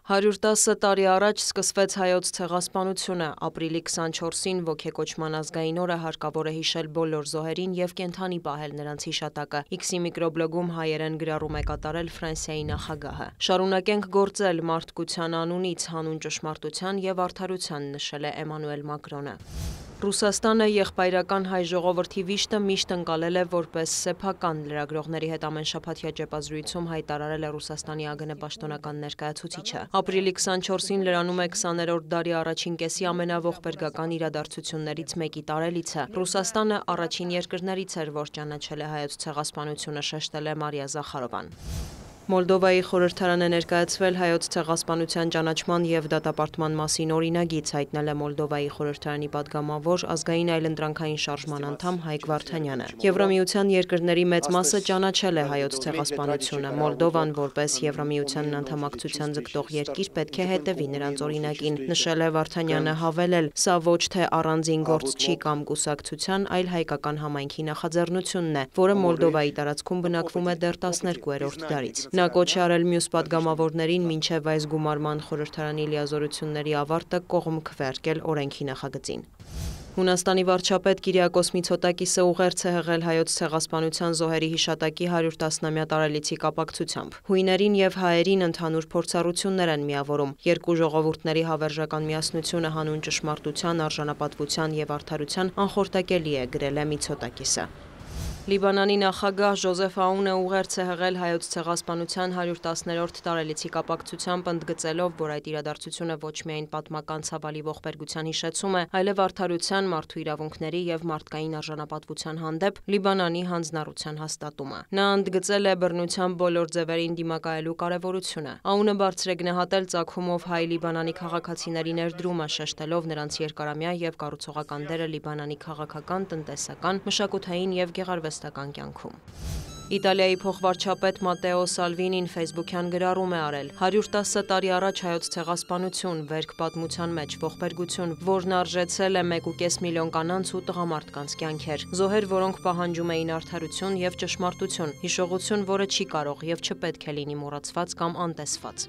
110 տարի առաջ սկսվեց հայոց ցեղասպանությունը, ապրիլի 24-ին ոգեկոչման ազգային օրը հարկավոր է հիշել բոլոր զոհերին և կենդանի պահել նրանց հիշատակը, X-ի միկրոբլոգում հայերեն գրառում է կատարել Ֆրանսիայի նախագահը։ Շարունակենք գործել մարդկության անունից հանուն ճշմարտության և արդարության, նշել է Էմանուել Մակրոնը։ Ռուսաստանը եղբայրական հայ ժողովրդի վիշտը միշտ ընկալել է որպես սեփական, լրագրողների հետ ամենշաբաթյա ճեպազրույցում հայտարարել է Ռուսաստանի ԱԳՆ պաշտոնական ներկայացուցիչը։ Ապրիլի 24-ին լրանում է 20-րդ դարի առաջին կեսի ամենաողբերգական իրադարձություններից մեկի տարելիցը։ Ռուսաստանը առաջին երկրներից էր, որ ճանաչել է հայոց ցեղասպանությունը, շեշտել է Մարիա Զախարովան։ Մոլդովայի խորհրդարան է ներկայացվել հայոց ցեղասպանության ճանաչման և դատապարտման մասին օրինագիծ, հայտնել է Մոլդովայի խորհրդարանի պատգամավոր ազգային այլընտրանքային շարժման անդամ Հայկ Վարդանյանը։ Եվրամիության երկրների մեծ մասը ճանաչել է հայոց ցեղասպանությունը։ Մոլդովան, որպես Եվրամիության անդամակցության ձգտող երկիր, պետք է հետևի նրանց օրինակին, նշել է Վարդանյանը, հավելել. «Սա ոչ թե առանձին գործ չի կամ կուսակցության, այլ հայկական համայնքի նախաձեռնությունն է, որը Մոլդովայի տարածքում բնակվում է դեռ 12-րդ դարից»։ Նա կոչ է արել մյուս պատգամավորներին մինչև այս գումարման խորհրդարանի լիազորությունների ավարտը կողմ քվեարկել օրենքի նախագծին։ Հունաստանի վարչապետ Կիրիակոս Միցոտակիսը ուղերձ է հղել հայոց ցեղասպանության զոհերի հիշատակի 110-ամյա տարելիցի կապակցությամբ։ Հույներին և հայերին ընդհանուր փորձառություններ են միավորում։ Երկու ժողովուրդների հավերժական միասնությունը հանուն ճշմարտության, արժանապատվության և արդարության անխորտակելի է, գրել է Միցոտակիսը։ Լիբանանի նախագահ Ժոզեֆ Աունը ուղերձ է հղել հայոց ցեղասպանության 110-րդ տարելիցի կապակցությամբ, ընդգծելով, որ այդ իրադարձությունը ոչ միայն պատմական ցավալի ողբերգության հիշեցում է, այլև արդարության, մարդու իրավունքների և մարդկային արժանապատվության հանդեպ Լիբանանի հանձնառության հաստատումը։ Նա ընդգծել է բռնության բոլոր ձևերին դիմակայելու կարևորությունը։ Աունը բարձր է գնահատել ծագումով հայ Լիբանանի քաղաքացիների ներդրումը, շեշտելով նրանց երկարամյա և կառուցողական դերը Լիբանանի քաղաքական, տնտեսական, մշակութային և գեղարվեստական կյանքում։ Իտալիայի փոխվարչապետ Մատեո Սալվինին ֆեյսբուքյան գրառում է արել. 110 տարի առաջ հայոց ցեղասպանություն, վերք պատմության մեջ ողբերգություն, որն արժեցել է 1,5 միլիոն կանանց ու տղամարդկանց կյանքեր, զոհեր, որոնք պահանջում էին արդարություն և ճշմարտություն, հիշողություն, որը չի կարող և չպետք է լինի մոռացված կամ անտեսված։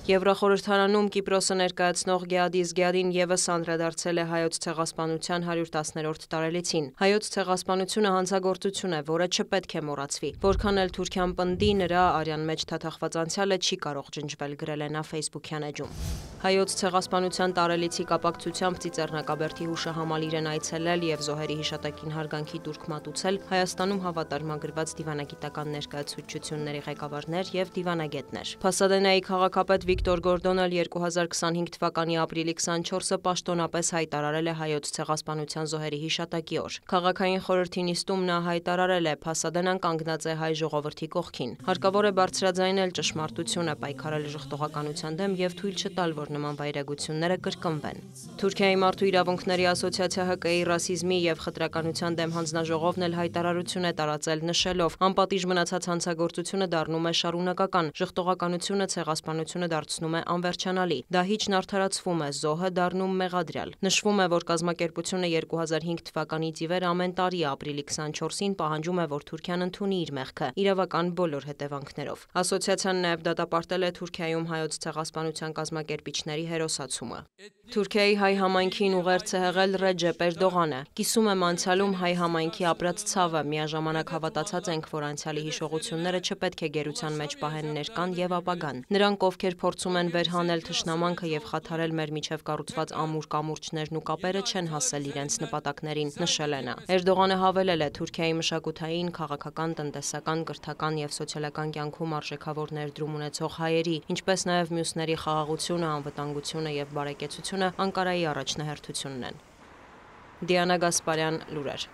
Եվրախորհրդարանում Կիպրոսը ներկայացնող Գեադիս Գեադին ևս անդրադարձել է հայոց ցեղասպանության 110-րդ տարելիցին։ Հայոց ցեղասպանությունը հանցագործություն է, որը չպետք է մոռացվի։ Որքան էլ Թուրքիան պնդի, նրա արյան մեջ թաթախված անցյալը չի կարող ջնջվել, գրել է նա ֆեյսբուքյան էջում։ Հայոց ցեղասպանության տարելիցի կապակցությամբ Ծիծեռնակաբերդի հուշահամալիր են այցելել և զոհերի հիշատակին հարգանքի տուրք մատուցել Հայաստանում հավատարմագրված դիվանագիտական ներկայացուցչությունների ղեկավարներ և դիվանագետներ։ Փասադենայի քաղաքապետ Վիկտոր Գորդոնը 2025 թվականի ապրիլի 24-ը պաշտոնապես հայտարարել է հայոց ցեղասպանության զոհերի հիշատակի օր։ Քաղաքային խորհրդի նիստում նա հայտարարել է. «Փասադենան կանգնած է հայ ժողովրդի կողքին։ Հարկավոր է բարձրաձայնել ճշմարտությունը, պայքարել ժխտողականության դեմ և թույլ չտալ, որ նման վայրագությունները կրկնվեն»։ Թուրքիայի մարդու իրավունքների ասոցիացիա ՀԿ-ի ռասիզմի և խտրականության դեմ հանձնաժողովն էլ հայտարարություն է տարածել, նշելով. «Անպատիժ մնացած հանցագործությունը դառնում է շարունակական, ժխտողականությունը, ցեղասպանությունը դարձնում է անվերջանալի, դահիճն արդարացվում է, զոհը դառնում մեղադրյալ»։ Նշվում է, որ կազմակերպությունը 2005 թվականից ի վեր ամեն տարի ապրիլի 24-ին պահանջում է, որ Թուրքիան ընդունի իր մեղքը իրավական բոլոր հետևանքներով։ Ասոցիացիան նաև դատապարտել է Թուրքիայում հայոց ցեղասպանության կազմակերպիչների հերոսացումը։ Թուրքիայի հայ համայնքին ուղերձ է հղել Ռեջեփ Էրդողանը. «Կիսում եմ անցյալում հայ համայնքի ապրած ցավը, միաժամանակ հավատացած ենք, որ անցյալի հիշողությունները չպետք է գերության մեջ պահեն ներկան և ապագան։ Նրանք, ովքեր փորձում են վերհանել թշնամանքը և խաթարել մեր միջև կառուցված ամուր կամուրջներն ու կապերը, չեն հասել իրենց նպատակներին», նշել է նա։ Էրդողանը հավելել է. «Թուրքիայի մշակութային, քաղաքական, տնտեսական, կրթական և սոցիալական կյանքում արժեքավոր ներդրում ունեցող հայերի, ինչպես նաև մյուսների խաղաղությունը, անվտանգությունը և բարեկեցությունը Անկարայի առաջնահերթությունն են»։ Դիանա Գասպարյան, լուրեր։